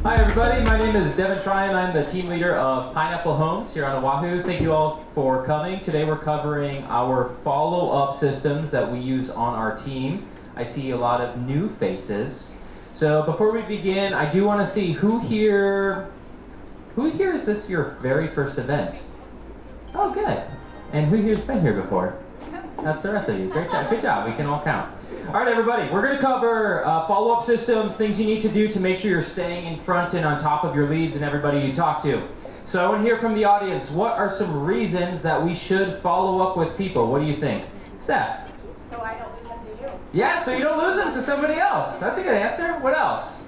Hi everybody, my name is Devin Tryon. I'm the team leader of Pineapple Homes here on Oahu. Thank you all for coming. Today we're covering our follow-up systems that we use on our team. I see a lot of new faces. So before we begin, I do want to see who here is this your very first event? Oh good. And who here's been here before? That's the rest of you. Great job. Good job. We can all count. All right, everybody. We're going to cover follow-up systems, things you need to do to make sure you're staying in front and on top of your leads and everybody you talk to. So I want to hear from the audience. What are some reasons that we should follow up with people? What do you think? Steph? So I don't lose them to you. Yeah, so you don't lose them to somebody else. That's a good answer. What else?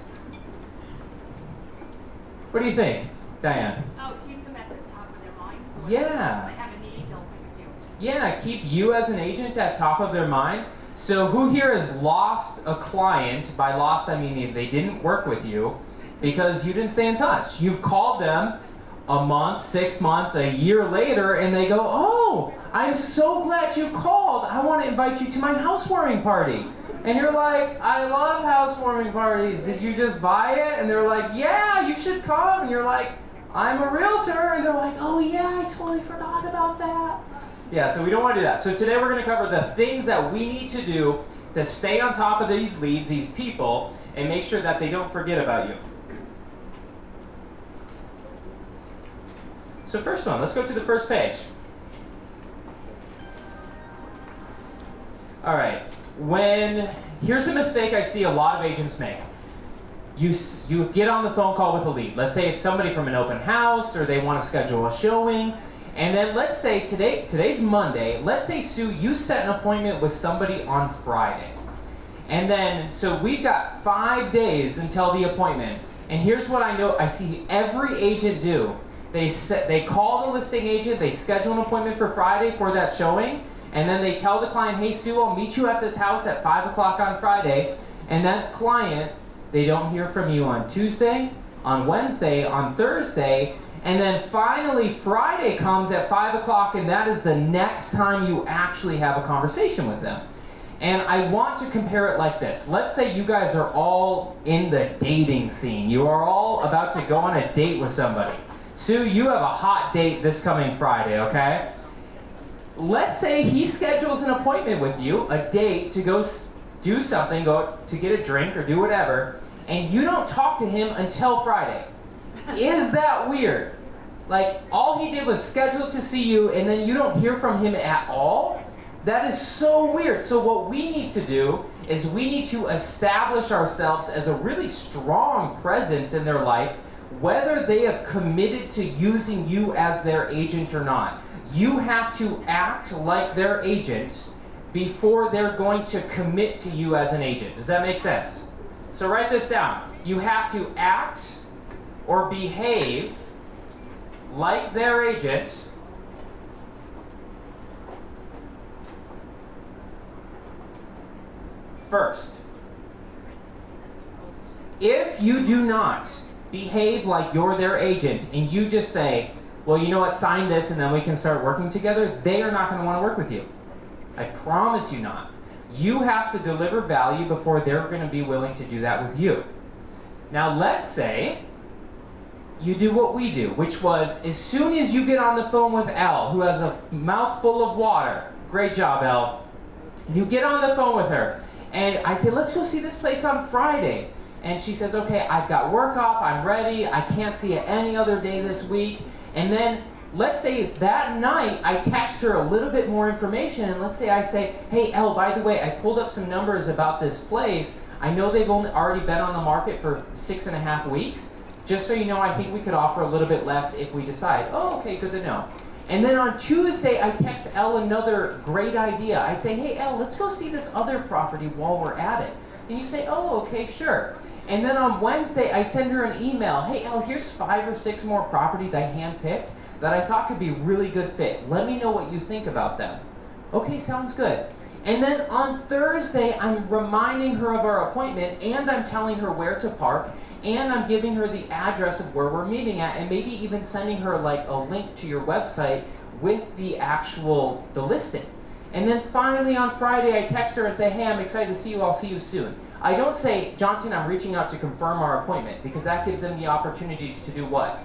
What do you think, Diane? Oh, keep them at the top of their mind. So Yeah. If they have a need, they'll think of you. Yeah, keep you as an agent at top of their mind. So who here has lost a client? By lost, I mean if they didn't work with you because you didn't stay in touch. You've called them a month, 6 months, a year later, and they go, oh, I'm so glad you called. I want to invite you to my housewarming party. And you're like, I love housewarming parties. Did you just buy it? And they're like, yeah, you should come. And you're like, I'm a realtor. And they're like, oh yeah, I totally forgot about that. Yeah, so we don't want to do that. So today we're going to cover the things that we need to do to stay on top of these leads, these people, and make sure that they don't forget about you. So first one, let's go to the first page. All right, here's a mistake I see a lot of agents make. You get on the phone call with a lead. Let's say it's somebody from an open house or they want to schedule a showing. And then let's say today's Monday, let's say, Sue, you set an appointment with somebody on Friday. And then, so we've got 5 days until the appointment. And here's what I see every agent do. They call the listing agent, they schedule an appointment for Friday for that showing, and then they tell the client, hey Sue, I'll meet you at this house at 5 o'clock on Friday. And that client, they don't hear from you on Tuesday, on Wednesday, on Thursday, and then finally Friday comes at 5 o'clock, and that is the next time you actually have a conversation with them. And I want to compare it like this. Let's say you guys are all in the dating scene. You are all about to go on a date with somebody. Sue, you have a hot date this coming Friday, okay? Let's say he schedules an appointment with you, a date to go do something, go to get a drink or do whatever, and you don't talk to him until Friday. Is that weird? Like, all he did was schedule to see you, and then you don't hear from him at all? That is so weird. So what we need to do is we need to establish ourselves as a really strong presence in their life, whether they have committed to using you as their agent or not. You have to act like their agent before they're going to commit to you as an agent. Does that make sense? So write this down. You have to act or behave like their agent first. If you do not behave like you're their agent and you just say, well, you know what, sign this and then we can start working together, they are not going to want to work with you. I promise you not. You have to deliver value before they're going to be willing to do that with you. Now let's say you do what we do, which was as soon as you get on the phone with Elle, who has a mouthful of water, great job, Elle, you get on the phone with her, and I say, let's go see this place on Friday. And she says, okay, I've got work off, I'm ready, I can't see it any other day this week. And then let's say that night I text her a little bit more information, and let's say I say, hey Elle, by the way, I pulled up some numbers about this place. I know they've already been on the market for 6.5 weeks. Just so you know, I think we could offer a little bit less if we decide. Oh, okay, good to know. And then on Tuesday, I text Elle another great idea. I say, hey Elle, let's go see this other property while we're at it. And you say, oh, okay, sure. And then on Wednesday, I send her an email. Hey Elle, here's 5 or 6 more properties I handpicked that I thought could be really good fit. Let me know what you think about them. Okay, sounds good. And then on Thursday, I'm reminding her of our appointment, and I'm telling her where to park, and I'm giving her the address of where we're meeting at, and maybe even sending her like a link to your website with the listing. And then finally on Friday, I text her and say, hey, I'm excited to see you, I'll see you soon. I don't say, Jonathan, I'm reaching out to confirm our appointment, because that gives them the opportunity to do what?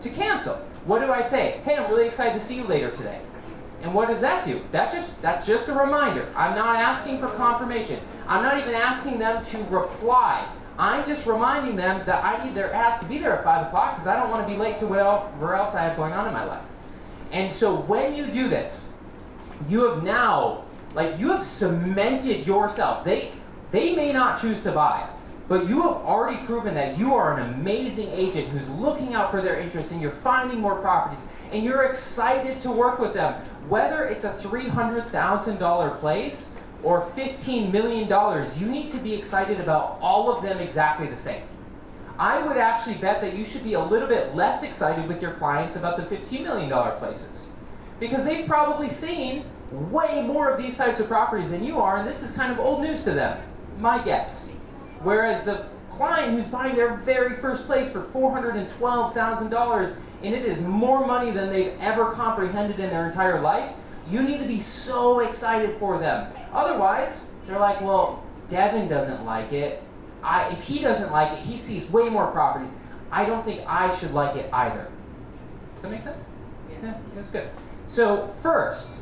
To cancel. What do I say? Hey, I'm really excited to see you later today. And what does that do? That's just a reminder. I'm not asking for confirmation. I'm not even asking them to reply. I'm just reminding them that I need their ass to be there at 5 o'clock because I don't want to be late to whatever else I have going on in my life. And so when you do this, you have now, you have cemented yourself. They may not choose to buy, but you have already proven that you are an amazing agent who's looking out for their interests, and you're finding more properties, and you're excited to work with them. Whether it's a $300,000 place or $15 million, you need to be excited about all of them exactly the same. I would actually bet that you should be a little bit less excited with your clients about the $15 million places, because they've probably seen way more of these types of properties than you are, and this is kind of old news to them, my guess. Whereas the client who's buying their very first place for $412,000, and it is more money than they've ever comprehended in their entire life, you need to be so excited for them. Otherwise, they're like, well, Devin doesn't like it. If he doesn't like it, he sees way more properties. I don't think I should like it either. Does that make sense? Yeah, that's good. So first,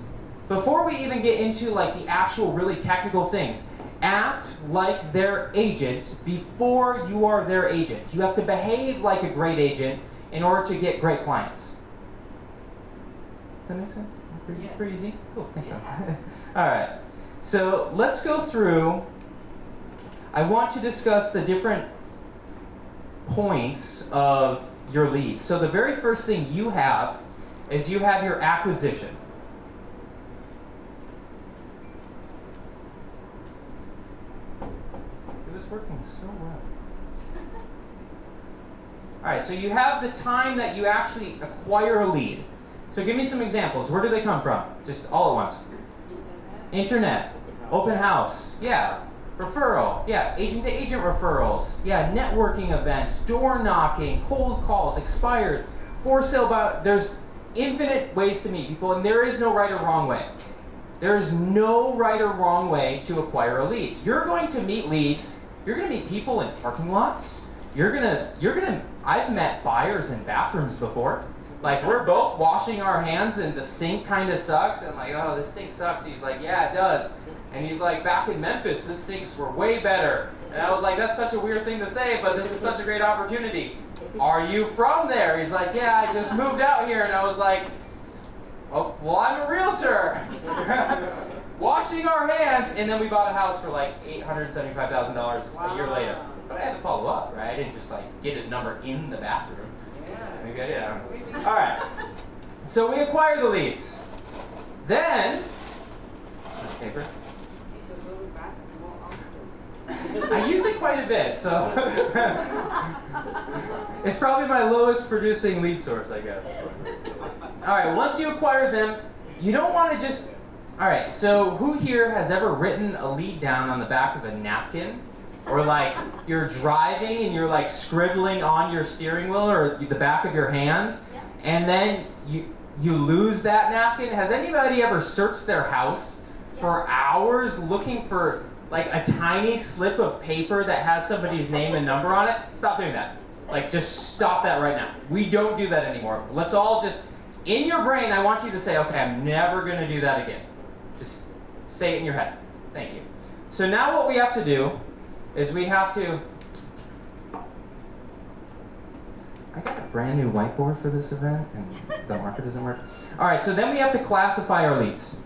before we even get into the actual really technical things, act like their agent before you are their agent. You have to behave like a great agent in order to get great clients. Does that make sense? Pretty easy? Cool, thanks. All right, so let's go through. I want to discuss the different points of your leads. So the very first thing you have is you have your acquisition. It was working so well. All right, so you have the time that you actually acquire a lead. So give me some examples. Where do they come from? Just all at once. Internet, open house, yeah. Referral, yeah. Agent-to-agent referrals, yeah. Networking events, door knocking, cold calls, expires, for sale by. There's infinite ways to meet people, and there is no right or wrong way. There is no right or wrong way to acquire a lead. You're going to meet leads. You're going to meet people in parking lots. I've met buyers in bathrooms before. We're both washing our hands and the sink kind of sucks. And I'm like, oh, this sink sucks. He's like, yeah, it does. And he's like, back in Memphis, the sinks were way better. And I was like, that's such a weird thing to say, but this is such a great opportunity. Are you from there? He's like, yeah, I just moved out here. And I was like, oh, well, I'm a realtor. Washing our hands. And then we bought a house for $875,000 a year later. But I had to follow up, right? I didn't just get his number in the bathroom. Maybe I did, I don't know. All right, so we acquire the leads. Then, paper. I use it quite a bit, so it's probably my lowest producing lead source, I guess. All right, once you acquire them, you don't want to just, all right, so who here has ever written a lead down on the back of a napkin? Or you're driving and you're scribbling on your steering wheel or the back of your hand, and then you lose that napkin? Has anybody ever searched their house for hours looking for a tiny slip of paper that has somebody's name and number on it? Stop doing that. Just stop that right now. We don't do that anymore. Let's all just, in your brain, I want you to say, okay, I'm never going to do that again. Just say it in your head. Thank you. So now what we have to do is we have to, I got a brand new whiteboard for this event and the marker doesn't work. All right, so then we have to classify our leads.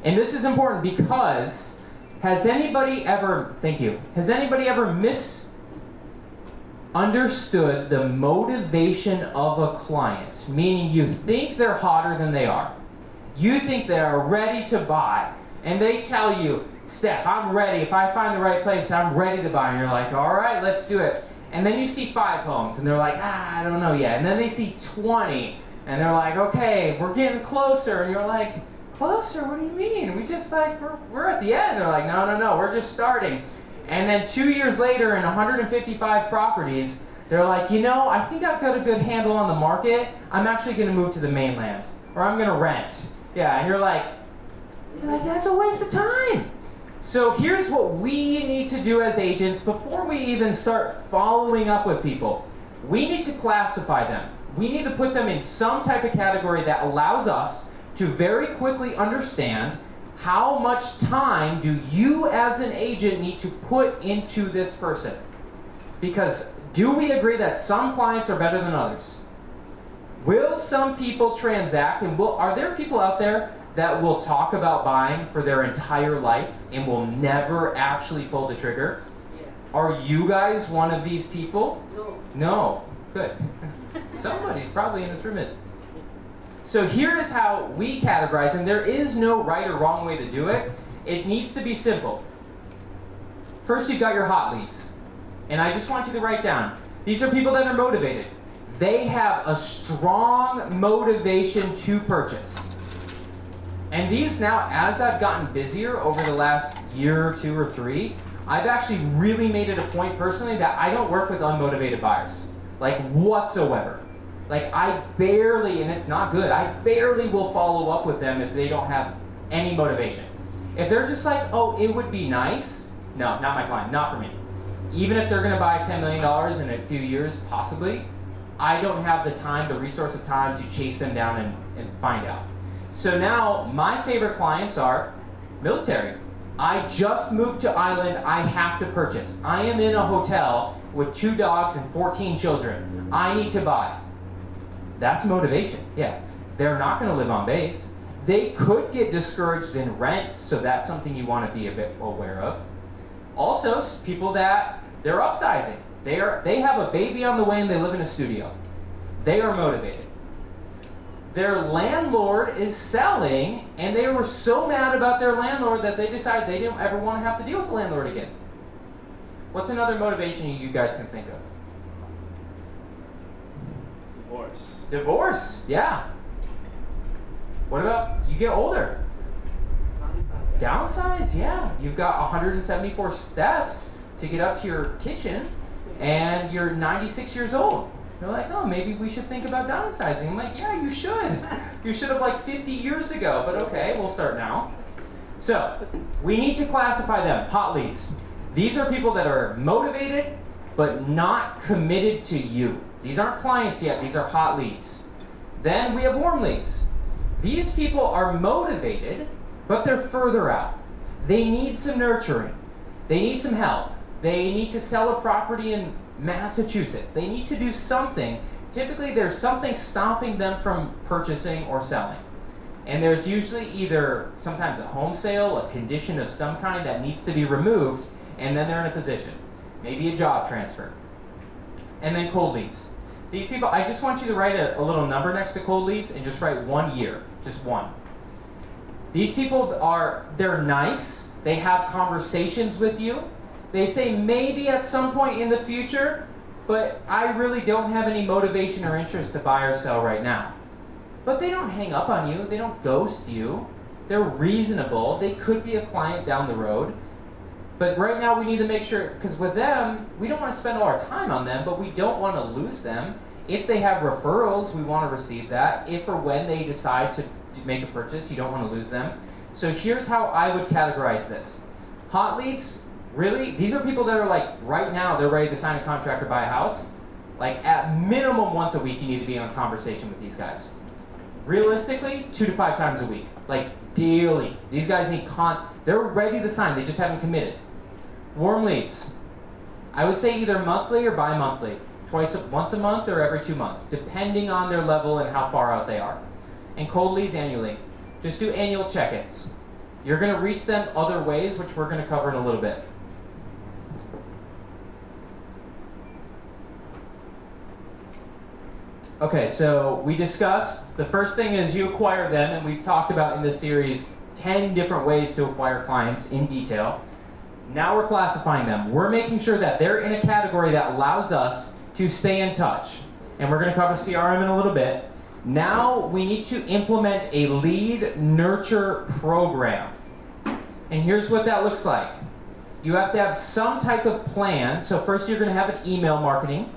And this is important because has anybody ever misunderstood the motivation of a client? Meaning you think they're hotter than they are. You think they're ready to buy. And they tell you, Steph, I'm ready. If I find the right place, I'm ready to buy. And you're like, all right, let's do it. And then you see 5 homes, and they're like, I don't know yet. And then they see 20, and they're like, okay, we're getting closer. And you're like, closer? What do you mean? We just we're at the end. They're like, no, we're just starting. And then 2 years later, in 155 properties, they're like, I think I've got a good handle on the market. I'm actually going to move to the mainland, or I'm going to rent. Yeah, and you're like, that's a waste of time. So here's what we need to do as agents before we even start following up with people. We need to classify them. We need to put them in some type of category that allows us to very quickly understand how much time do you as an agent need to put into this person. Because do we agree that some clients are better than others? Will some people transact, and are there people out there that will talk about buying for their entire life and will never actually pull the trigger? Yeah. Are you guys one of these people? No. No. Good. Somebody probably in this room is. So here is how we categorize, and there is no right or wrong way to do it. It needs to be simple. First, you've got your hot leads. And I just want you to write down, these are people that are motivated. They have a strong motivation to purchase. And these now, as I've gotten busier over the last year or two or three, I've actually really made it a point personally that I don't work with unmotivated buyers, like whatsoever. Like I barely, and it's not good, I barely will follow up with them if they don't have any motivation. If they're just like, oh, it would be nice, no, not my client, not for me. Even if they're gonna buy $10 million in a few years, possibly, I don't have the time, the resource of time to chase them down and find out. So now, my favorite clients are military. I just moved to Ireland, I have to purchase. I am in a hotel with 2 dogs and 14 children. I need to buy. That's motivation, yeah. They're not gonna live on base. They could get discouraged in rent, so that's something you wanna be a bit aware of. Also, people that they're upsizing. They have a baby on the way and they live in a studio. They are motivated. Their landlord is selling and they were so mad about their landlord that they decided they didn't ever want to have to deal with the landlord again. What's another motivation you guys can think of? Divorce. Divorce, yeah. What about you get older? Downsize, yeah. You've got 174 steps to get up to your kitchen, and you're 96 years old. You're like, oh, maybe we should think about downsizing. I'm like, yeah, you should. You should have like 50 years ago, but okay, we'll start now. So, we need to classify them, hot leads. These are people that are motivated, but not committed to you. These aren't clients yet, these are hot leads. Then we have warm leads. These people are motivated, but they're further out. They need some nurturing. They need some help. They need to sell a property in Massachusetts. They need to do something. Typically, there's something stopping them from purchasing or selling. And there's usually either sometimes a home sale, a condition of some kind that needs to be removed, and then they're in a position. Maybe a job transfer. And then cold leads. These people, I just want you to write a little number next to cold leads and just write 1 year, just one. These people they're nice, they have conversations with you, they say maybe at some point in the future, but I really don't have any motivation or interest to buy or sell right now. But they don't hang up on you, they don't ghost you, they're reasonable, they could be a client down the road. But right now we need to make sure, because with them, we don't want to spend all our time on them, but we don't want to lose them. If they have referrals, we want to receive that. If or when they decide to make a purchase, you don't want to lose them. So here's how I would categorize this. Hot leads, really, these are people that are like, right now, they're ready to sign a contract or buy a house. Like at minimum once a week, you need to be in conversation with these guys. Realistically, 2 to 5 times a week, like daily. These guys need they're ready to sign, they just haven't committed. Warm leads, I would say either monthly or bi-monthly, once a month or every 2 months, depending on their level and how far out they are. And cold leads annually. Just do annual check-ins. You're going to reach them other ways, which we're going to cover in a little bit. Okay, so we discussed, the first thing is you acquire them, and we've talked about in this series 10 different ways to acquire clients in detail. Now we're classifying them. We're making sure that they're in a category that allows us to stay in touch. And we're going to cover CRM in a little bit. Now we need to implement a lead nurture program. And here's what that looks like. You have to have some type of plan. So first you're going to have an email marketing.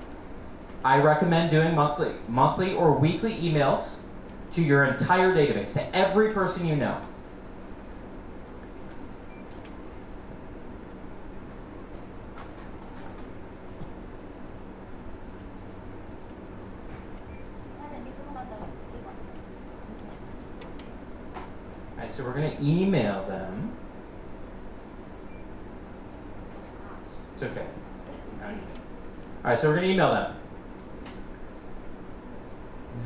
I recommend doing monthly or weekly emails to your entire database, to every person you know. so we're going to email them. It's okay. I don't need it. All right, so we're going to email them.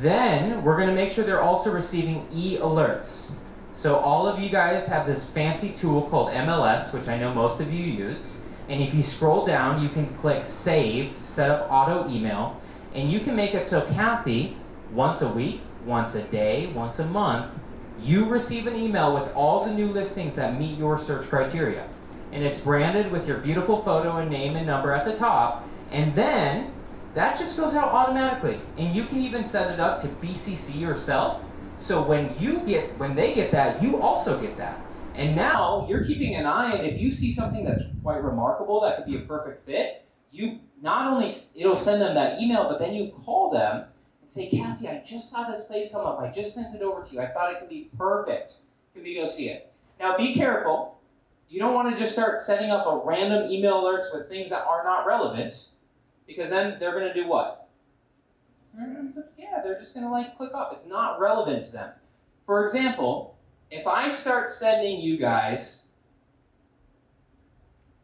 Then we're going to make sure they're also receiving e-alerts. So all of you guys have this fancy tool called MLS, which I know most of you use. And if you scroll down, you can click Save, set up auto email, and you can make it so Kathy, once a week, once a day, once a month, you receive an email with all the new listings that meet your search criteria. And it's branded with your beautiful photo and name and number at the top. And then that just goes out automatically. And you can even set it up to BCC yourself. So when they get that, you also get that. And now you're keeping an eye, and if you see something that's quite remarkable that could be a perfect fit, you not only, it'll send them that email, but then you call them and say, Kathy, I just saw this place come up. I just sent it over to you. I thought it could be perfect. Can we go see it? Now be careful. You don't want to just start setting up a random email alerts with things that are not relevant, because then they're going to do what? Yeah, they're just going to like click off. It's not relevant to them. For example, if I start sending you guys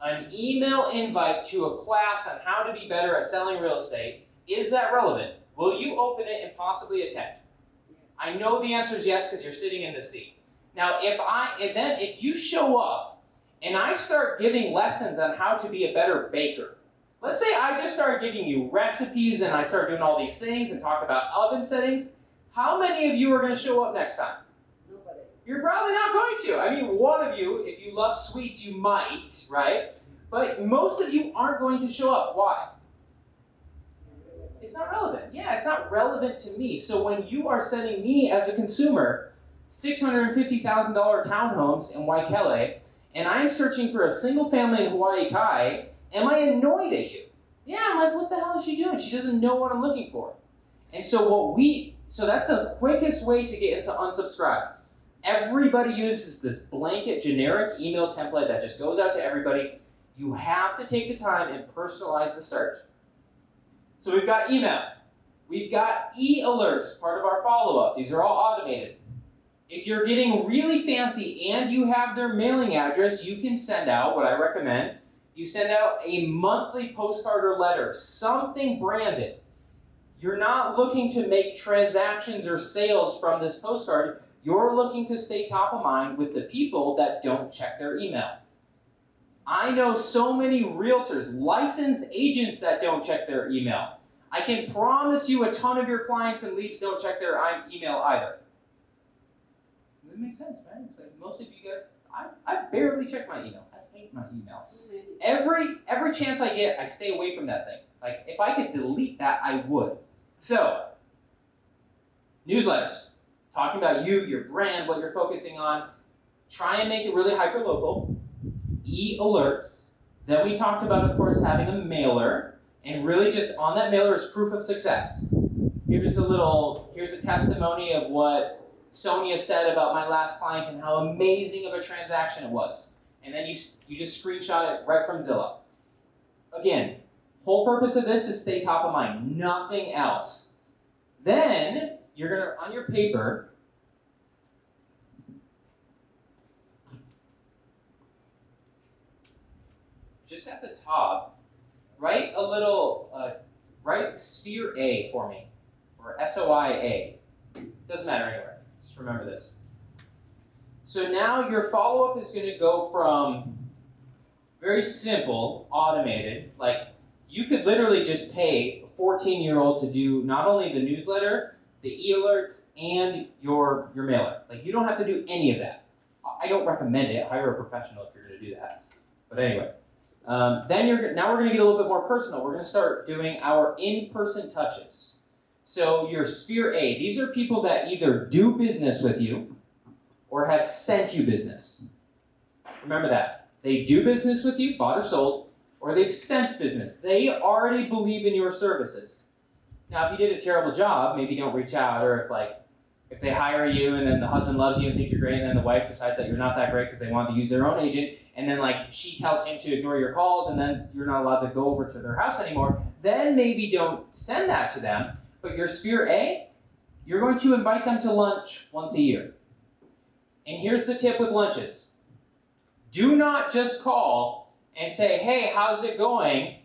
an email invite to a class on how to be better at selling real estate, is that relevant? Will you open it and possibly attend? I know the answer is yes because you're sitting in the seat. Now, if you show up and I start giving lessons on how to be a better baker, let's say I just start giving you recipes and I start doing all these things and talk about oven settings, how many of you are going to show up next time? Nobody. You're probably not going to. I mean, one of you, if you love sweets, you might, right? But most of you aren't going to show up. Why? It's not relevant. Yeah, it's not relevant to me. So when you are sending me as a consumer $650,000 townhomes in Waikele, and I'm searching for a single family in Hawaii Kai, am I annoyed at you? Yeah, I'm like, what the hell is she doing? She doesn't know what I'm looking for. And so so that's the quickest way to get into unsubscribe. Everybody uses this blanket generic email template that just goes out to everybody. You have to take the time and personalize the search. So we've got email. We've got e-alerts, part of our follow-up. These are all automated. If you're getting really fancy and you have their mailing address, you can send out, what I recommend, you send out a monthly postcard or letter, something branded. You're not looking to make transactions or sales from this postcard. You're looking to stay top of mind with the people that don't check their email. I know so many realtors, licensed agents that don't check their email. I can promise you a ton of your clients and leads don't check their email either. That makes sense, right? It's like most of you guys, I barely check my email. I hate my email. Every chance I get, I stay away from that thing. Like, if I could delete that, I would. So, newsletters. Talking about you, your brand, what you're focusing on. Try and make it really hyper-local. E-alerts. Then we talked about, of course, having a mailer. And really just on that mailer is proof of success. Here's a testimony of what Sonia said about my last client and how amazing of a transaction it was. And then you just screenshot it right from Zillow. Again, whole purpose of this is stay top of mind, nothing else. Then you're gonna, on your paper, just at the top, write a little, write sphere A for me, or SOIA. Doesn't matter anywhere, just remember this. So now your follow-up is going to go from very simple, automated, like you could literally just pay a 14-year-old to do not only the newsletter, the e-alerts, and your mailer. Like you don't have to do any of that. I don't recommend it. Hire a professional if you're going to do that. But anyway, now we're going to get a little bit more personal. We're going to start doing our in-person touches. So your sphere A, these are people that either do business with you or have sent you business. Remember that. They do business with you, bought or sold, or they've sent business. They already believe in your services. Now, if you did a terrible job, maybe don't reach out, or if they hire you and then the husband loves you and thinks you're great, and then the wife decides that you're not that great because they want to use their own agent, and then she tells him to ignore your calls, and then you're not allowed to go over to their house anymore, then maybe don't send that to them. But your sphere A, you're going to invite them to lunch once a year. And here's the tip with lunches. Do not just call and say, hey, how's it going?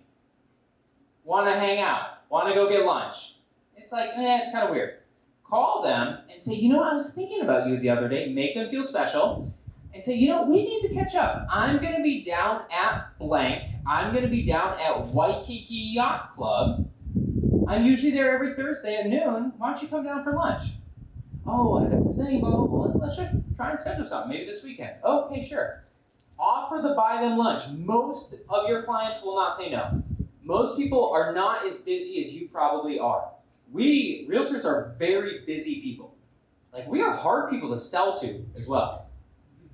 Want to hang out? Want to go get lunch? It's like, it's kind of weird. Call them and say, I was thinking about you the other day. Make them feel special. And say, we need to catch up. I'm going to be down at blank. I'm going to be down at Waikiki Yacht Club. I'm usually there every Thursday at noon. Why don't you come down for lunch? Oh, I got this thing. Well, let's just try and schedule something. Maybe this weekend. Okay, sure. Offer to buy them lunch. Most of your clients will not say no. Most people are not as busy as you probably are. We, realtors, are very busy people. Like, we are hard people to sell to as well.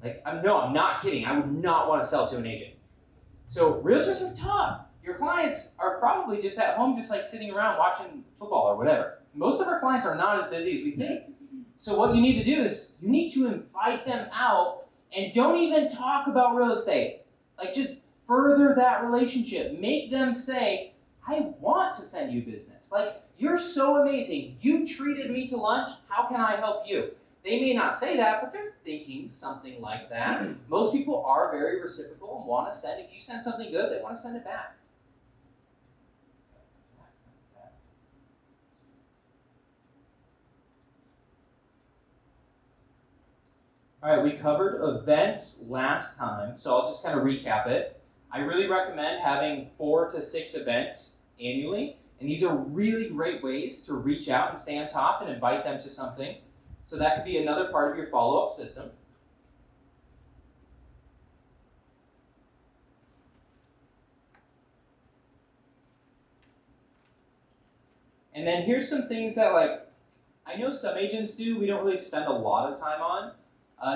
Like, I'm not kidding. I would not want to sell to an agent. So realtors are tough. Your clients are probably just at home, just like sitting around watching football or whatever. Most of our clients are not as busy as we think. So what you need to do is you need to invite them out and don't even talk about real estate. Like, just further that relationship. Make them say, I want to send you business. Like, you're so amazing. You treated me to lunch. How can I help you? They may not say that, but they're thinking something like that. Most people are very reciprocal and want to send. If you send something good, they want to send it back. All right, we covered events last time, so I'll just kind of recap it. I really recommend having 4 to 6 events annually, and these are really great ways to reach out and stay on top and invite them to something. So that could be another part of your follow-up system. And then here's some things that, like, I know some agents do, we don't really spend a lot of time on.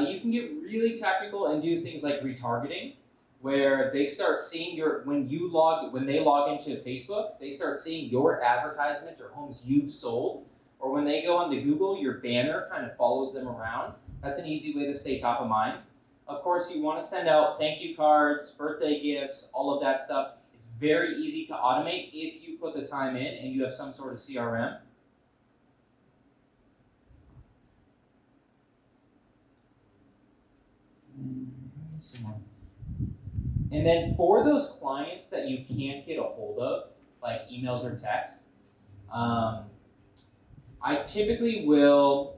You can get really technical and do things like retargeting, where they start seeing when they log into Facebook, they start seeing your advertisement or homes you've sold. Or when they go onto Google, your banner kind of follows them around. That's an easy way to stay top of mind. Of course, you want to send out thank you cards, birthday gifts, all of that stuff. It's very easy to automate if you put the time in and you have some sort of CRM. And then for those clients that you can't get a hold of, like emails or texts, I typically will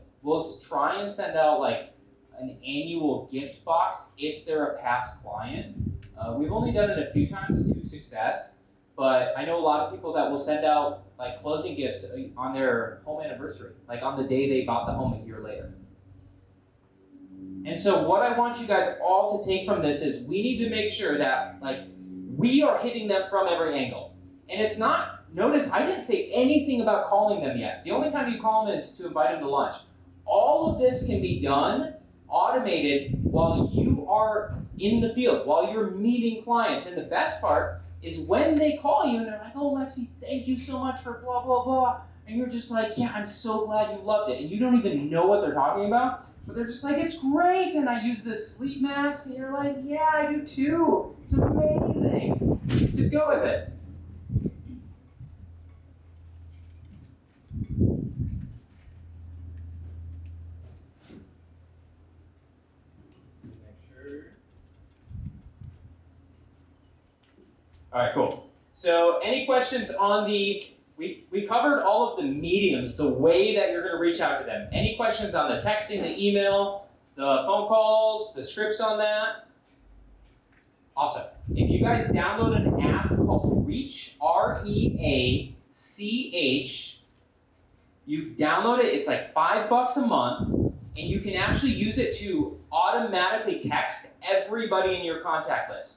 try and send out like an annual gift box if they're a past client. We've only done it a few times to success, but I know a lot of people that will send out like closing gifts on their home anniversary, like on the day they bought the home a year later. And so what I want you guys all to take from this is we need to make sure that like we are hitting them from every angle. And it's not, notice I didn't say anything about calling them yet. The only time you call them is to invite them to lunch. All of this can be done, automated, while you are in the field, while you're meeting clients. And the best part is when they call you and they're like, oh, Lexi, thank you so much for blah, blah, blah. And you're just like, yeah, I'm so glad you loved it. And you don't even know what they're talking about. But they're just like, it's great, and I use this sleep mask, and you're like, yeah, I do too. It's amazing. Just go with it. Make sure. All right, cool. So any questions on we covered all of the mediums, the way that you're going to reach out to them. Any questions on the texting, the email, the phone calls, the scripts on that? Awesome. If you guys download an app called Reach, R-E-A-C-H, you download it, it's like $5 a month, and you can actually use it to automatically text everybody in your contact list.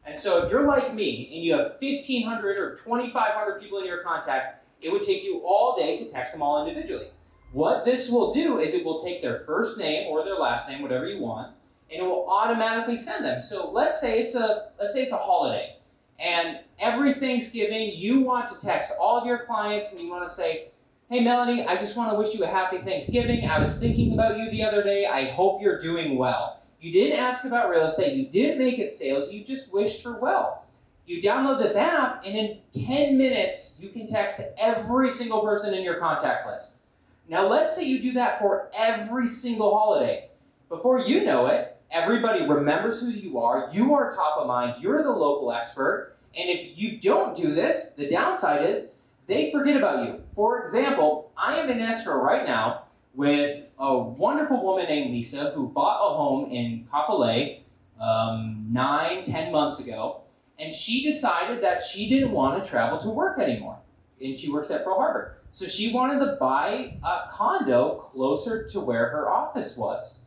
And so if you're like me and you have 1,500 or 2,500 people in your contacts, it would take you all day to text them all individually. What this will do is it will take their first name or their last name, whatever you want, and it will automatically send them. So let's say it's a holiday, and every Thanksgiving you want to text all of your clients and you want to say, hey Melanie, I just want to wish you a happy Thanksgiving. I was thinking about you the other day. I hope you're doing well. You didn't ask about real estate, you didn't make it sales, you just wished her well. You download this app, and in 10 minutes, you can text every single person in your contact list. Now let's say you do that for every single holiday. Before you know it, everybody remembers who you are top of mind, you're the local expert, and if you don't do this, the downside is they forget about you. For example, I am in escrow right now with a wonderful woman named Lisa who bought a home in Kapolei 9-10 months ago, and she decided that she didn't want to travel to work anymore, and she works at Pearl Harbor. So she wanted to buy a condo closer to where her office was.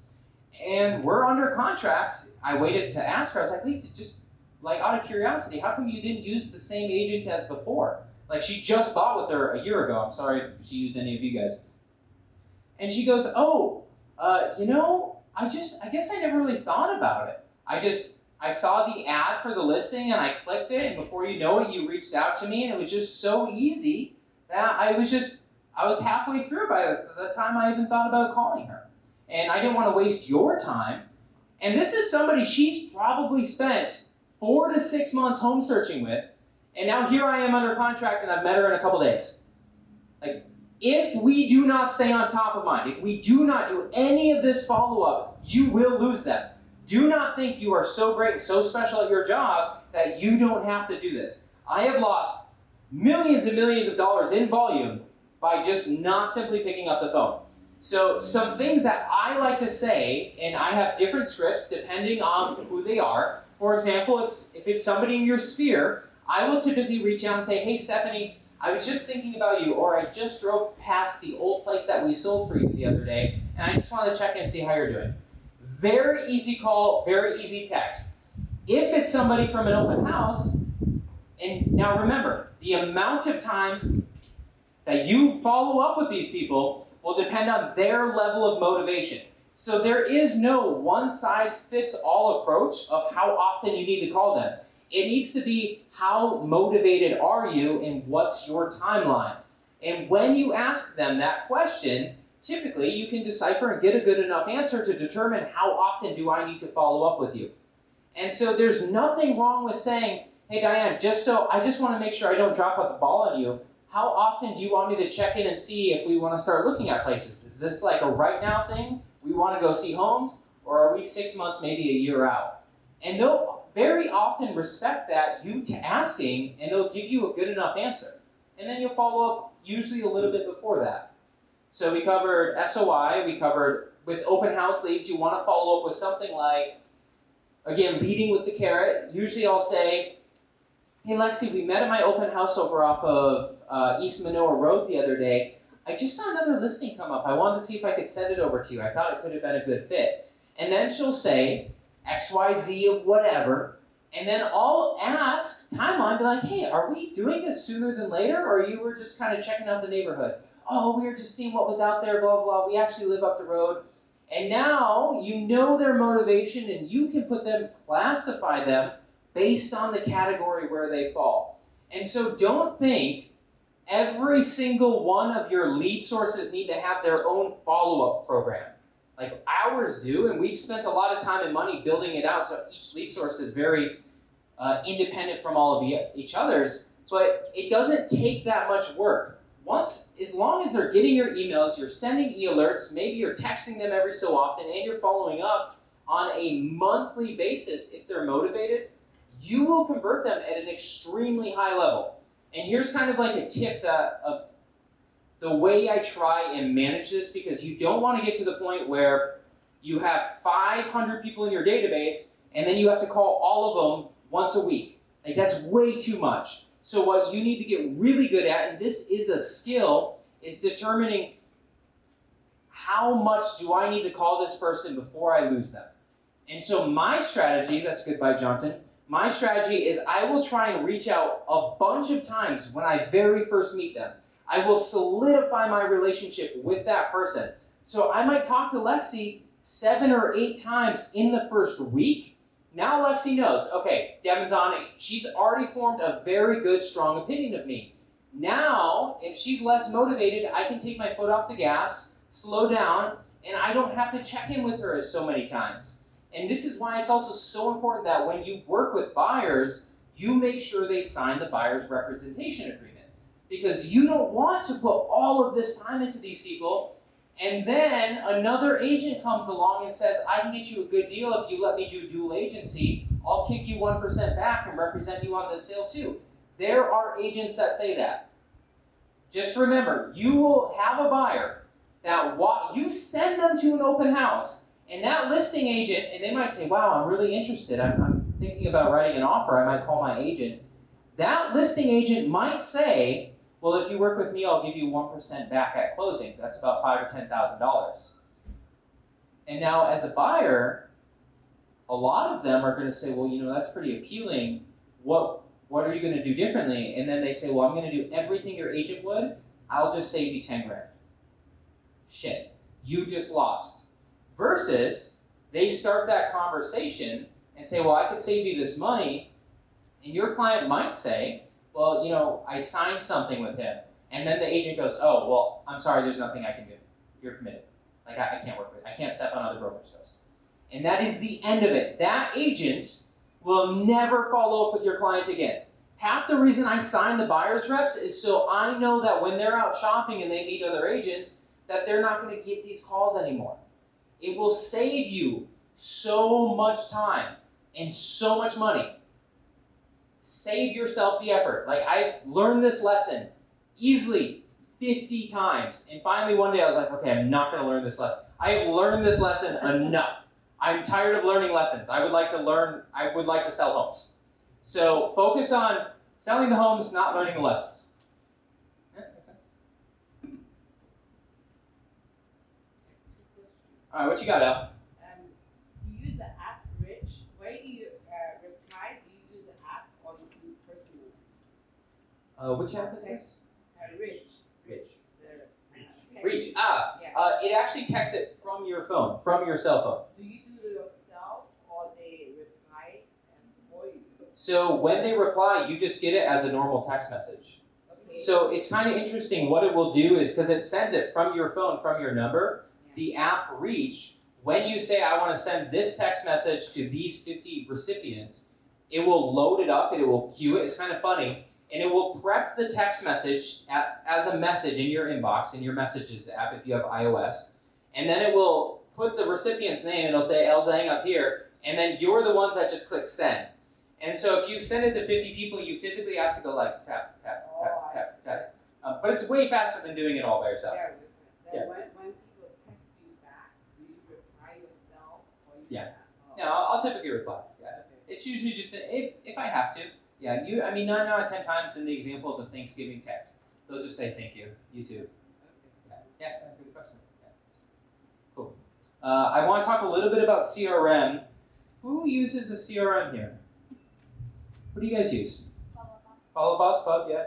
And we're under contract. I waited to ask her, I was like, Lisa, just like out of curiosity, how come you didn't use the same agent as before? Like she just bought with her a year ago. I'm sorry if she used any of you guys. And she goes, I guess I never really thought about it. I saw the ad for the listing and I clicked it, and before you know it, you reached out to me, and it was just so easy that I was halfway through by the time I even thought about calling her. And I didn't want to waste your time. And this is somebody she's probably spent 4 to 6 months home searching with, and now here I am under contract and I've met her in a couple days. Like, if we do not stay on top of mind, if we do not do any of this follow-up, you will lose them. Do not think you are so great and so special at your job that you don't have to do this. I have lost millions and millions of dollars in volume by just not simply picking up the phone. So some things that I like to say, and I have different scripts depending on who they are. For example, if it's somebody in your sphere, I will typically reach out and say, hey Stephanie, I was just thinking about you, or I just drove past the old place that we sold for you the other day, and I just wanted to check in and see how you're doing. Very easy call, very easy text. If it's somebody from an open house, and now remember, the amount of times that you follow up with these people will depend on their level of motivation. So there is no one-size-fits-all approach of how often you need to call them. It needs to be how motivated are you and what's your timeline. And when you ask them that question, typically you can decipher and get a good enough answer to determine how often do I need to follow up with you. And so there's nothing wrong with saying, hey Diane, I just want to make sure I don't drop the ball on you. How often do you want me to check in and see if we want to start looking at places? Is this like a right now thing? We want to go see homes? Or are we 6 months, maybe a year out? And they'll very often respect that, you asking, and they'll give you a good enough answer. And then you'll follow up usually a little bit before that. So we covered SOI, we covered with open house leads, you want to follow up with something like, again, leading with the carrot. Usually I'll say, hey Lexi, we met at my open house over off of East Manoa Road the other day. I just saw another listing come up. I wanted to see if I could send it over to you. I thought it could have been a good fit. And then she'll say XYZ of whatever, and then I'll ask timeline, be like, hey, are we doing this sooner than later, or you were just kind of checking out the neighborhood? Oh, we were just seeing what was out there, blah, blah, we actually live up the road. And now you know their motivation, and you can classify them based on the category where they fall. And so don't think every single one of your lead sources need to have their own follow-up program. Like ours do, and we've spent a lot of time and money building it out, so each lead source is very independent from all of each other's, but it doesn't take that much work. As long as they're getting your emails, you're sending e-alerts, maybe you're texting them every so often, and you're following up on a monthly basis if they're motivated, you will convert them at an extremely high level. And here's kind of like a tip of the way I try and manage this, because you don't want to get to the point where you have 500 people in your database and then you have to call all of them once a week. Like that's way too much. So what you need to get really good at, and this is a skill, is determining how much do I need to call this person before I lose them. And so my strategy, that's goodbye Johnson, my strategy is I will try and reach out a bunch of times when I very first meet them. I will solidify my relationship with that person. So I might talk to Lexi 7 or 8 times in the first week. Now Lexi knows, okay, Devin's on it. She's already formed a very good, strong opinion of me. Now, if she's less motivated, I can take my foot off the gas, slow down, and I don't have to check in with her as so many times. And this is why it's also so important that when you work with buyers, you make sure they sign the buyer's representation agreement. Because you don't want to put all of this time into these people And then another agent comes along and says, I can get you a good deal if you let me do dual agency. I'll kick you 1% back and represent you on this sale too. There are agents that say that. Just remember, you will have a buyer that you send them to an open house, and that listing agent, and they might say, wow, I'm really interested. I'm thinking about writing an offer. I might call my agent. That listing agent might say, well, if you work with me, I'll give you 1% back at closing. That's about $5,000 or $10,000. And now as a buyer, a lot of them are going to say, well, that's pretty appealing. What are you going to do differently? And then they say, well, I'm going to do everything your agent would. I'll just save you 10 grand. Shit, you just lost. Versus, they start that conversation and say, well, I could save you this money. And your client might say, well, I signed something with him. And then the agent goes, oh, well, I'm sorry, there's nothing I can do. You're committed. Like, I can't work with it. I can't step on other brokers' toes. And that is the end of it. That agent will never follow up with your client again. Half the reason I sign the buyer's reps is so I know that when they're out shopping and they meet other agents, that they're not going to get these calls anymore. It will save you so much time and so much money. Save yourself the effort. Like, I've learned this lesson easily 50 times. And finally one day I was like, okay, I'm not going to learn this lesson. I have learned this lesson enough. I'm tired of learning lessons. I would like to sell homes. So focus on selling the homes, not learning the lessons. Yeah, makes sense. All right, what you got, Al? You use the app Rich. Where do you reply? Do you use the app or you do personal? Which app is this? Rich. Rich. The, Reach. Yeah. It actually texts it from your phone, from your cell phone. Do you do it yourself or they reply for you? So when they reply, you just get it as a normal text message. Okay. So it's kind of interesting. What it will do is, because it sends it from your phone, from your number, the app Reach, when you say, I want to send this text message to these 50 recipients, it will load it up, and it will queue it. It's kind of funny. And it will prep the text message as a message in your inbox, in your messages app if you have iOS. And then it will put the recipient's name, and it'll say El Zhang up here, and then you're the ones that just click send. And so if you send it to 50 people, you physically have to go like tap, tap, tap, tap, tap. But it's way faster than doing it all by yourself. Very good. Then Yeah. when people text you back, do you reply yourself or you Yeah. Oh. Yeah, I'll typically reply. Yeah. Okay. It's usually just if I have to. Yeah, 9 out of 10 times in the example of the Thanksgiving text, they'll just say thank you. You too. Yeah, that's a good question. Yeah. Cool. I want to talk a little bit about CRM. Who uses a CRM here? What do you guys use? Follow Boss Pub, yeah.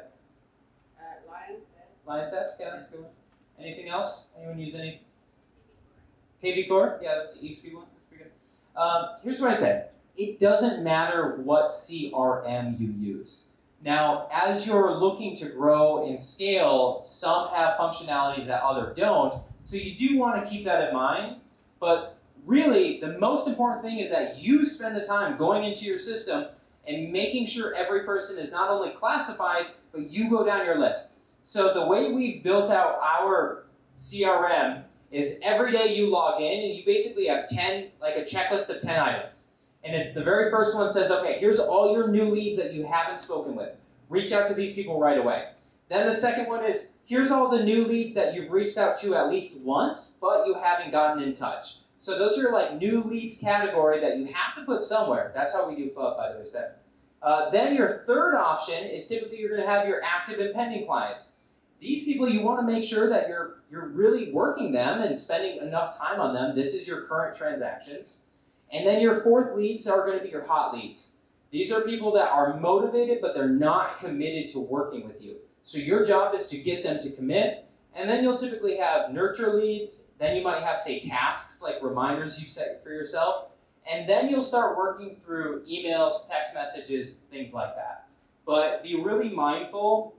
Lions Desk, yeah, that's a good one. Anything else? Anyone use any? KV Core, yeah, that's the EXP one. That's pretty good. Here's what I said. It doesn't matter what CRM you use. Now, as you're looking to grow and scale, some have functionalities that others don't, so you do want to keep that in mind, but really, the most important thing is that you spend the time going into your system and making sure every person is not only classified, but you go down your list. So the way we've built out our CRM is every day you log in and you basically have a checklist of 10 items. And if the very first one says, okay, here's all your new leads that you haven't spoken with. Reach out to these people right away. Then the second one is, here's all the new leads that you've reached out to at least once, but you haven't gotten in touch. So those are like new leads category that you have to put somewhere. That's how we do FUB, by the way, Steph. Then your third option is typically you're going to have your active and pending clients. These people, you want to make sure that you're really working them and spending enough time on them. This is your current transactions. And then your fourth leads are going to be your hot leads. These are people that are motivated, but they're not committed to working with you. So your job is to get them to commit. And then you'll typically have nurture leads. Then you might have, say, tasks, like reminders you set for yourself. And then you'll start working through emails, text messages, things like that. But be really mindful.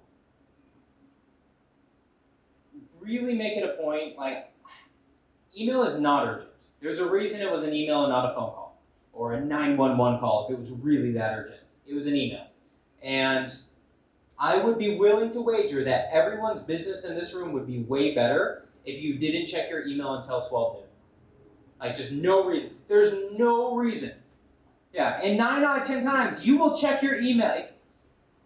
Really make it a point, like, email is not urgent. There's a reason it was an email and not a phone call, or a 911 call if it was really that urgent. It was an email. And I would be willing to wager that everyone's business in this room would be way better if you didn't check your email until 12 noon. Like, just no reason. There's no reason. Yeah, and 9 out of 10 times, you will check your email.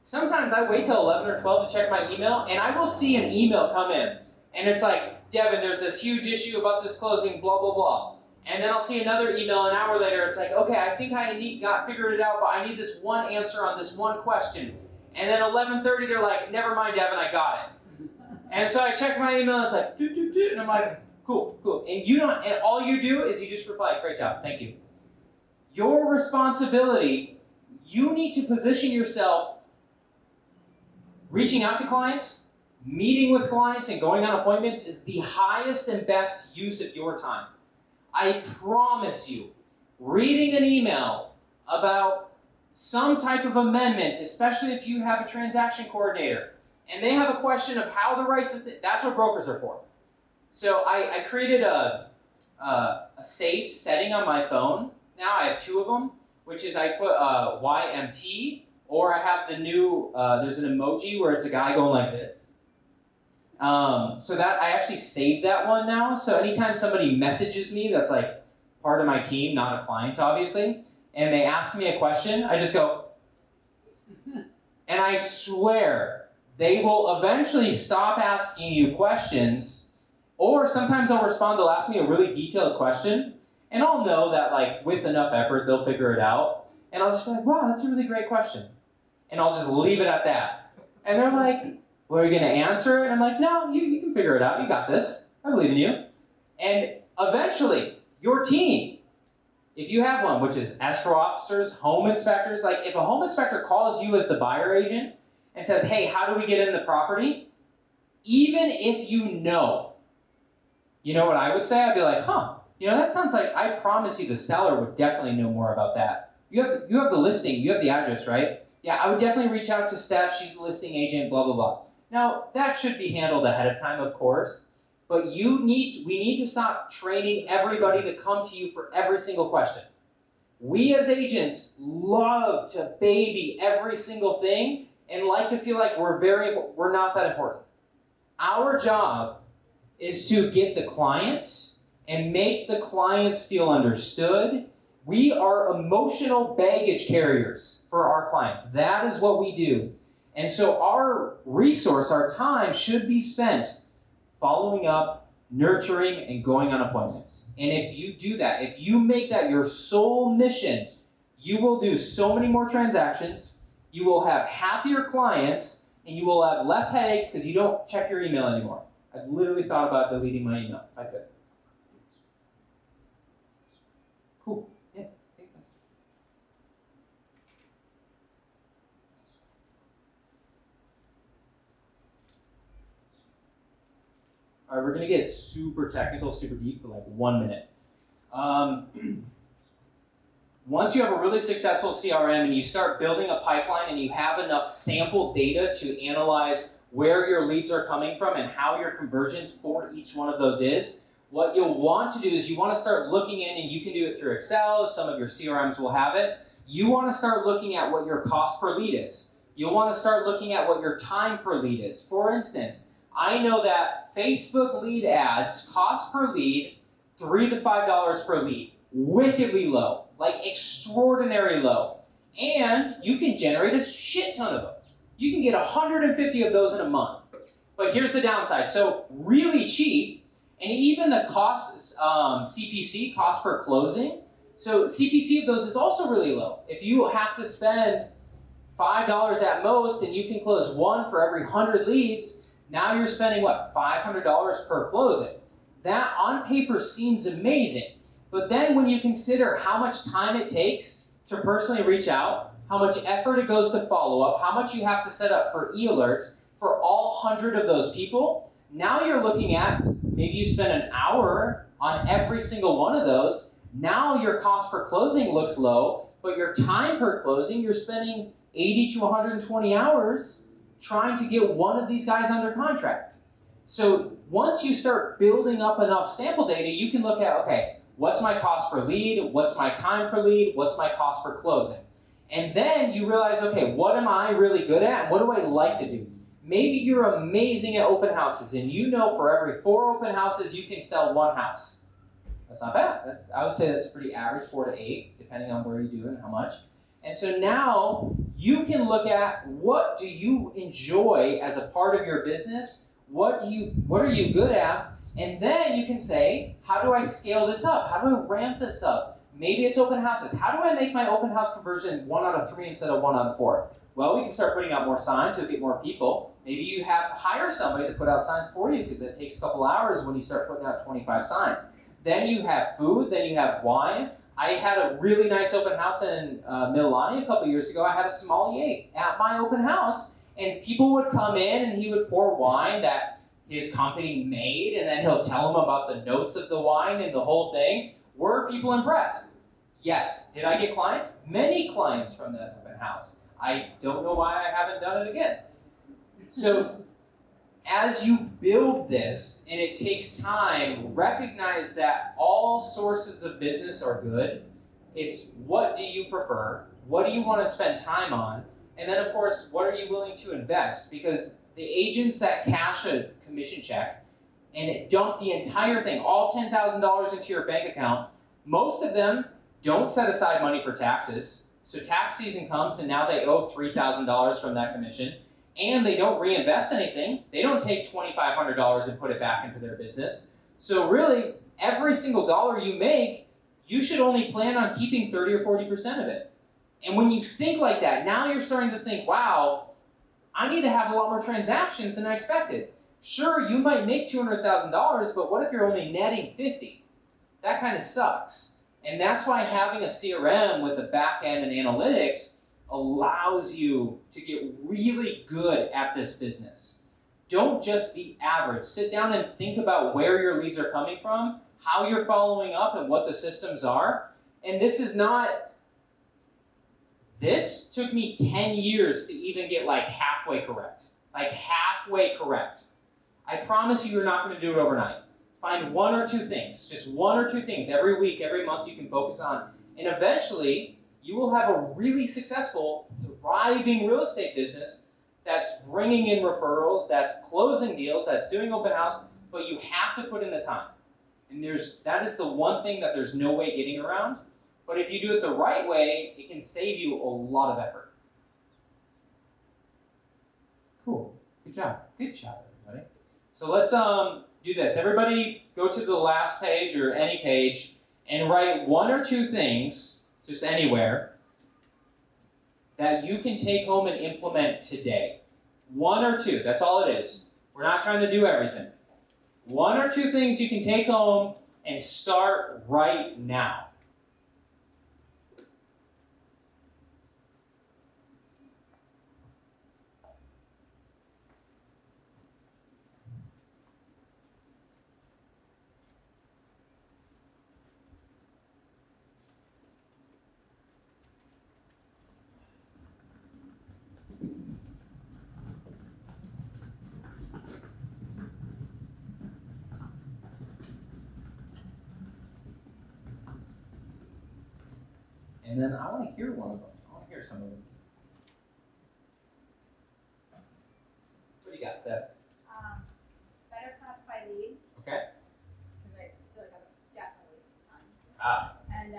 Sometimes I wait till 11 or 12 to check my email, and I will see an email come in. And it's like, Devin, there's this huge issue about this closing, blah, blah, blah. And then I'll see another email an hour later. It's like, okay, I think I got figured it out, but I need this one answer on this one question. And then 11:30, they're like, never mind, Devin, I got it. And so I check my email, and it's like, doot, doot, doot, and I'm like, cool, cool. And all you do is you just reply, great job, thank you. Your responsibility, you need to position yourself reaching out to clients, meeting with clients, and going on appointments is the highest and best use of your time. I promise you, reading an email about some type of amendment, especially if you have a transaction coordinator, and they have a question of how to write the thing, that's what brokers are for. So I created a saved setting on my phone. Now I have 2 of them, which is I put YMT, or I have the new, there's an emoji where it's a guy going like this. So that I actually saved that one now. So anytime somebody messages me that's like part of my team, not a client obviously, and they ask me a question, I just go, and I swear they will eventually stop asking you questions, or sometimes they'll respond, they'll ask me a really detailed question, and I'll know that like with enough effort they'll figure it out, and I'll just be like, wow, that's a really great question, and I'll just leave it at that. And they're like, well, are you going to answer it? And I'm like, no, you can figure it out. You got this. I believe in you. And eventually, your team, if you have one, which is escrow officers, home inspectors, like if a home inspector calls you as the buyer agent and says, hey, how do we get in the property? Even if you know what I would say? I'd be like, that sounds like, I promise you the seller would definitely know more about that. You have the listing, you have the address, right? Yeah, I would definitely reach out to Steph, she's the listing agent, blah, blah, blah. Now, that should be handled ahead of time, of course, but we need to stop training everybody to come to you for every single question. We as agents love to baby every single thing and like to feel like we're not that important. Our job is to get the clients and make the clients feel understood. We are emotional baggage carriers for our clients. That is what we do. And so our resource, our time, should be spent following up, nurturing, and going on appointments. And if you do that, if you make that your sole mission, you will do so many more transactions, you will have happier clients, and you will have less headaches because you don't check your email anymore. I've literally thought about deleting my email if I could. Cool. Yeah. All right, we're going to get super technical, super deep for like 1 minute. Once you have a really successful CRM and you start building a pipeline and you have enough sample data to analyze where your leads are coming from and how your conversions for each one of those is, what you'll want to do is you want to start looking in, and you can do it through Excel, some of your CRMs will have it. You want to start looking at what your cost per lead is. You'll want to start looking at what your time per lead is. For instance, I know that Facebook lead ads cost per lead $3 to $5 per lead. Wickedly low, like extraordinary low. And you can generate a shit ton of them. You can get 150 of those in a month. But here's the downside. So really cheap, and even the cost, CPC, cost per closing. So CPC of those is also really low. If you have to spend $5 at most and you can close 1 for every 100 leads, now you're spending, what, $500 per closing. That on paper seems amazing. But then when you consider how much time it takes to personally reach out, how much effort it goes to follow up, how much you have to set up for e-alerts for all 100 of those people, now you're looking at, maybe you spend an hour on every single one of those. Now your cost per closing looks low, but your time per closing, you're spending 80 to 120 hours trying to get one of these guys under contract. So once you start building up enough sample data, you can look at, okay, what's my cost per lead? What's my time per lead? What's my cost per closing? And then you realize, okay, what am I really good at? And what do I like to do? Maybe you're amazing at open houses and you know for every 4 open houses you can sell 1 house. That's not bad. I would say that's pretty average, 4 to 8, depending on where you do it and how much. And so now you can look at what do you enjoy as a part of your business, what are you good at, and then you can say, how do I scale this up? How do I ramp this up? Maybe it's open houses. How do I make my open house conversion 1 out of 3 instead of 1 out of 4? Well, we can start putting out more signs to get more people. Maybe you hire somebody to put out signs for you because it takes a couple hours when you start putting out 25 signs. Then you have food, then you have wine. I had a really nice open house in Mililani a couple years ago. I had a sommelier at my open house, and people would come in and he would pour wine that his company made, and then he'll tell them about the notes of the wine and the whole thing. Were people impressed? Yes. Did I get clients? Many clients from that open house. I don't know why I haven't done it again. So as you build this, and it takes time, recognize that all sources of business are good. It's what do you prefer? What do you want to spend time on? And then, of course, what are you willing to invest? Because the agents that cash a commission check and dump the entire thing, all $10,000 into your bank account, most of them don't set aside money for taxes. So tax season comes, and now they owe $3,000 from that commission. And they don't reinvest anything. They don't take $2,500 and put it back into their business. So really, every single dollar you make, you should only plan on keeping 30 or 40% of it. And when you think like that, now you're starting to think, wow, I need to have a lot more transactions than I expected. Sure, you might make $200,000, but what if you're only netting 50? That kind of sucks. And that's why having a CRM with a back end and analytics allows you to get really good at this business. Don't just be average. Sit down and think about where your leads are coming from, how you're following up, and what the systems are. And this took me 10 years to even get like halfway correct. Like halfway correct. I promise you're not going to do it overnight. Find 1 or 2 things, just 1 or 2 things every week, every month you can focus on. And eventually, you will have a really successful, thriving real estate business that's bringing in referrals, that's closing deals, that's doing open house, but you have to put in the time. And that is the one thing that there's no way getting around. But if you do it the right way, it can save you a lot of effort. Cool. Good job. Good job, everybody. So let's do this. Everybody go to the last page or any page and write 1 or 2 things, just anywhere, that you can take home and implement today. 1 or 2, that's all it is. We're not trying to do everything. 1 or 2 things you can take home and start right now. And then I want to hear one of them. I want to hear some of them. What do you got, Steph? Better classify leads, Okay. because I feel like I'm definitely wasting time. And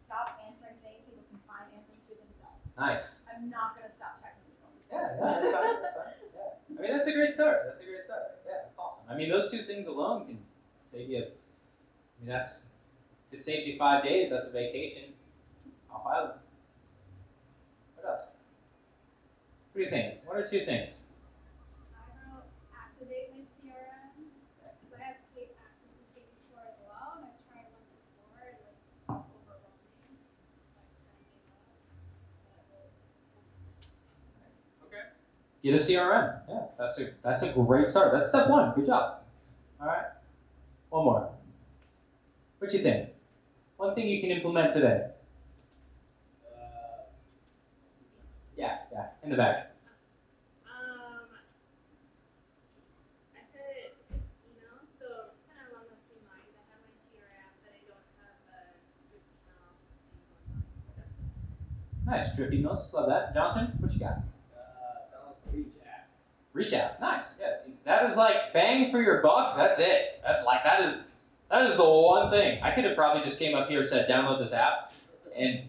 stop answering things people can find answers to themselves. Nice. I'm not going to stop checking the phone. Yeah, no, that's fine. That's fine. Yeah. I mean, that's a great start. That's a great start. Yeah, that's awesome. I mean, those 2 things alone can save you. I mean, if it saves you 5 days, that's a vacation. I'll file it. What else? What do you think? What are 2 things? I wrote activate my CRM, because I have paid access to Page Store as well, and I've tried once before, and it was overwhelming. Okay. Get a CRM. Yeah, that's a great start. That's step 1. Good job. All right. One more. What do you think? One thing you can implement today. Yeah, in the back. I could, so kind of along those same lines, I have my CRM, but I don't have a group email thing going on. So that's Nice, drip emails. Love that. Johnson, what you got? Reach app. Reach out. Nice. Yeah. See, that is like bang for your buck. That's it. That is the one thing. I could have probably just came up here and said download this app, and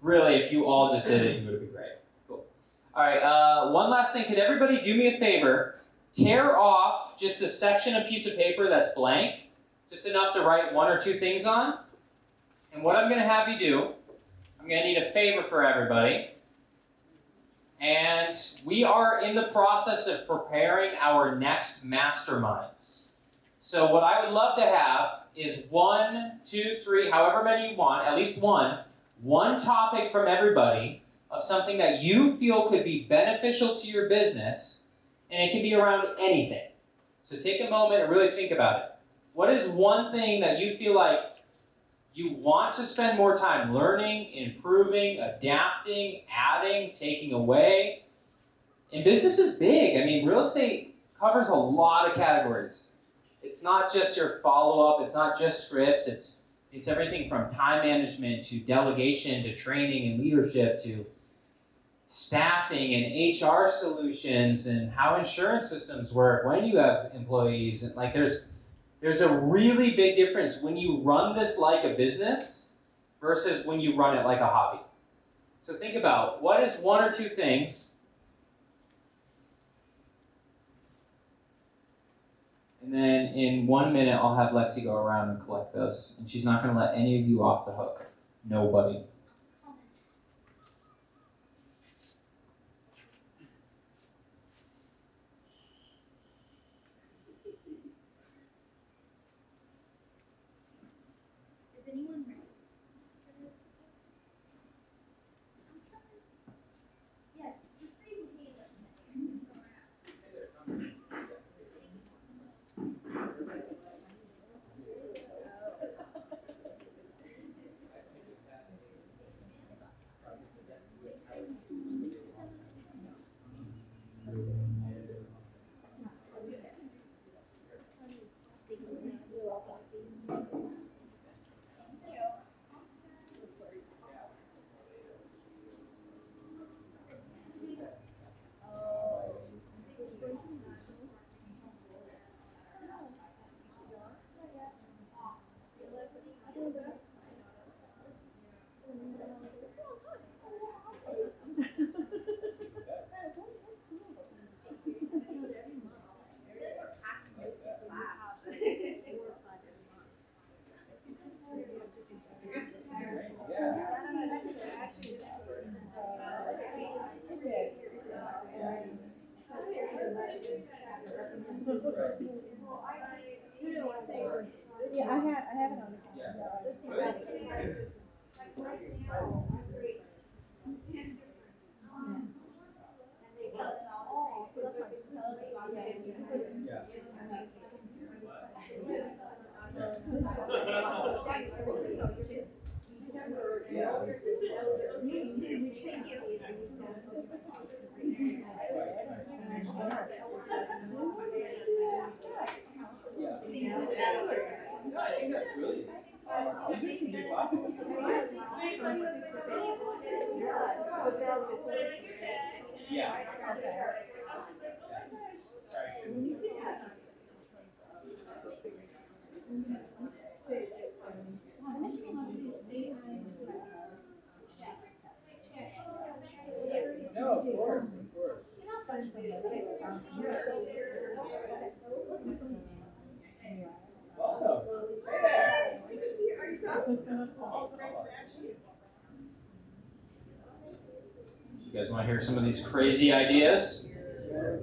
really, if you all just did it, you would have been great. Cool. All right. One last thing. Could everybody do me a favor? Tear off just a section, a piece of paper that's blank, just enough to write one or two things on. And what I'm going to have you do, I'm going to need a favor for everybody. And we are in the process of preparing our next masterminds. So what I would love to have is 1, 2, 3, however many you want, at least one topic from everybody of something that you feel could be beneficial to your business, and it can be around anything. So take a moment and really think about it. What is one thing that you feel like you want to spend more time learning, improving, adapting, adding, taking away? And business is big. I mean, real estate covers a lot of categories. It's not just your follow-up. It's not just scripts. It's everything from time management to delegation to training and leadership to staffing and HR solutions and how insurance systems work when you have employees. And like there's a really big difference when you run this like a business versus when you run it like a hobby. So think about what is one or two things. And then in 1 minute, I'll have Lexi go around and collect those. And she's not going to let any of you off the hook. Nobody. Is anyone ready for this? Yes, just raise your hand up. Yeah, I have it on the No, of course, of course. Welcome. Hey there. Good to see you. Are you You guys want to hear some of these crazy ideas?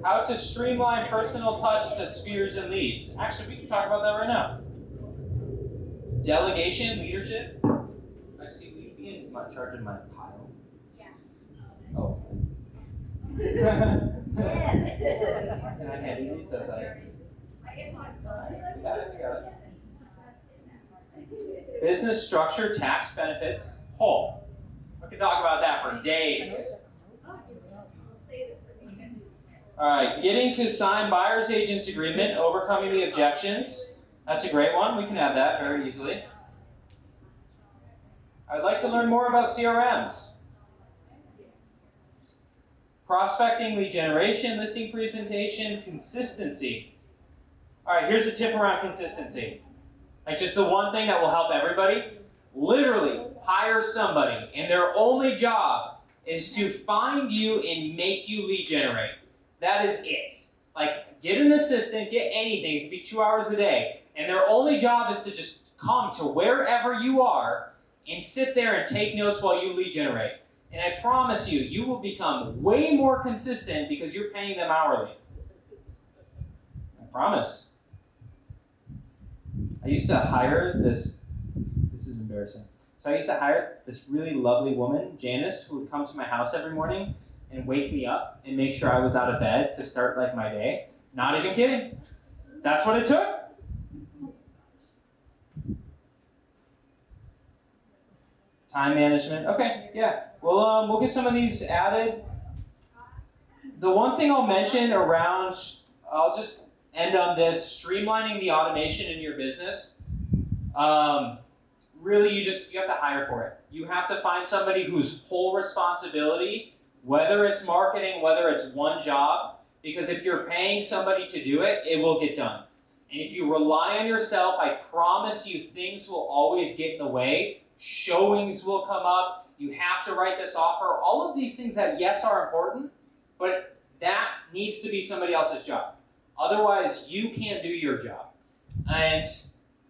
How to streamline personal touch to spheres and leads. Actually, we can talk about that right now. Delegation, leadership. Actually, will you be in charge of my pile? Yeah. Oh. Can I hand you these as I guess I'm You got it. Business structure, tax benefits, whole. We could talk about that for days. All right, getting to sign buyer's agent's agreement, overcoming the objections. That's a great one. We can add that very easily. I'd like to learn more about CRMs. Prospecting, lead generation, listing presentation, consistency. All right, here's a tip around consistency. Like just the one thing that will help everybody. Literally, hire somebody, and their only job is to find you and make you lead generate. That is it. Like, get an assistant, get anything. It could be 2 hours a day. And their only job is to just come to wherever you are and sit there and take notes while you lead generate. And I promise you, you will become way more consistent because you're paying them hourly. I promise. I used to hire this is embarrassing. So I used to hire this really lovely woman, Janice, who would come to my house every morning and wake me up and make sure I was out of bed to start like my day. Not even kidding. That's what it took. Time management. Okay, yeah. We'll get some of these added. The one thing I'll mention around, I'll just end on this, streamlining the automation in your business. Really, you have to hire for it. You have to find somebody whose whole responsibility, whether it's marketing, whether it's one job, because if you're paying somebody to do it, it will get done. And if you rely on yourself, I promise you things will always get in the way. Showings will come up. You have to write this offer. All of these things that, yes, are important, but that needs to be somebody else's job. Otherwise, you can't do your job. And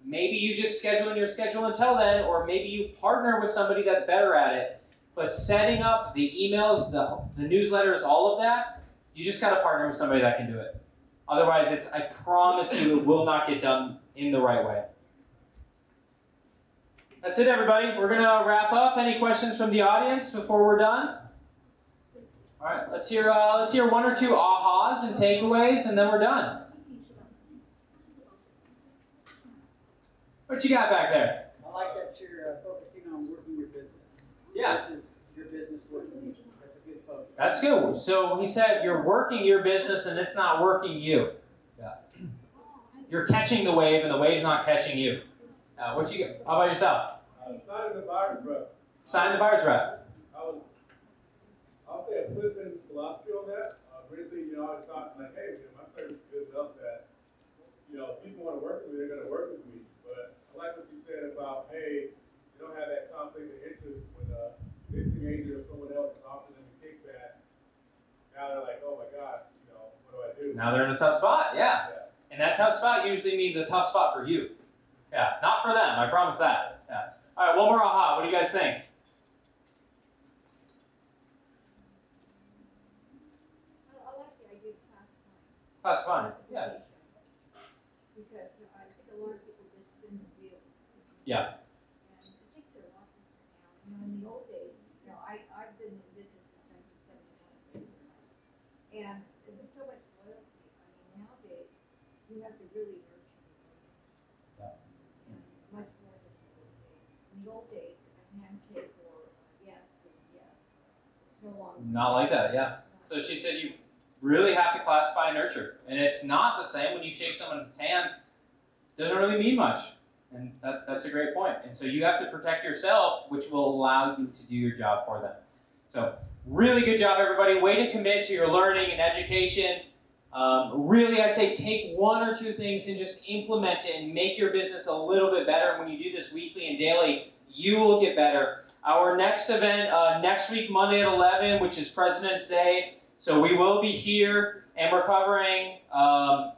maybe you just schedule in your schedule until then, or maybe you partner with somebody that's better at it. But setting up the emails, the newsletters, all of that, you just got to partner with somebody that can do it. Otherwise, I promise you, it will not get done in the right way. That's it, everybody. We're going to wrap up. Any questions from the audience before we're done? All right, let's hear one or two ahas and takeaways, and then we're done. What you got back there? I like that you're focusing on working your business. Yeah. Versus your business working you. That's a good focus. That's good. So he said you're working your business and it's not working you. Yeah. You're catching the wave and the wave's not catching you. What you got? How about yourself? Signing the buyer's rep. Sign the buyer's rep. I'll say a flipping philosophy on that. Originally, I always thought like, hey, my service is good enough that, if people want to work with me, they're going to work with me. But I like what you said about, hey, you don't have that conflict of interest when a listing agent or someone else is offering them a kickback. Now they're like, oh my gosh, what do I do? Now they're in a tough spot, yeah. And that tough spot usually means a tough spot for you. Yeah, not for them, I promise that. Yeah. All right, one more aha. What do you guys think? I like the idea of classifying. Classifying, yeah. Because I think a lot of people just spin the wheel. Yeah. And I think they're a lot different now. In the old days, I've been in business since 1971. And there's so much loyalty. Nowadays, you have to really nurture the Yeah. and much more than the old days. In the old days, a handshake or yes is yes. It's no longer. Not like that, yeah. So she said you really have to classify and nurture. And it's not the same when you shake someone's hand. It doesn't really mean much. And that's a great point. And so you have to protect yourself, which will allow you to do your job for them. So really good job, everybody. Way to commit to your learning and education. Really, I say take one or two things and just implement it and make your business a little bit better. And when you do this weekly and daily, you will get better. Our next event, next week, Monday at 11, which is President's Day. So we will be here, and we're covering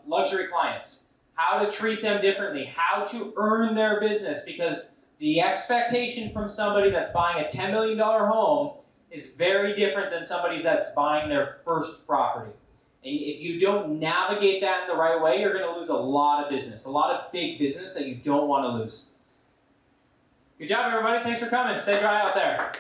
luxury clients. How to treat them differently. How to earn their business. Because the expectation from somebody that's buying a $10 million home is very different than somebody that's buying their first property. And if you don't navigate that in the right way, you're going to lose a lot of business. A lot of big business that you don't want to lose. Good job, everybody. Thanks for coming. Stay dry out there.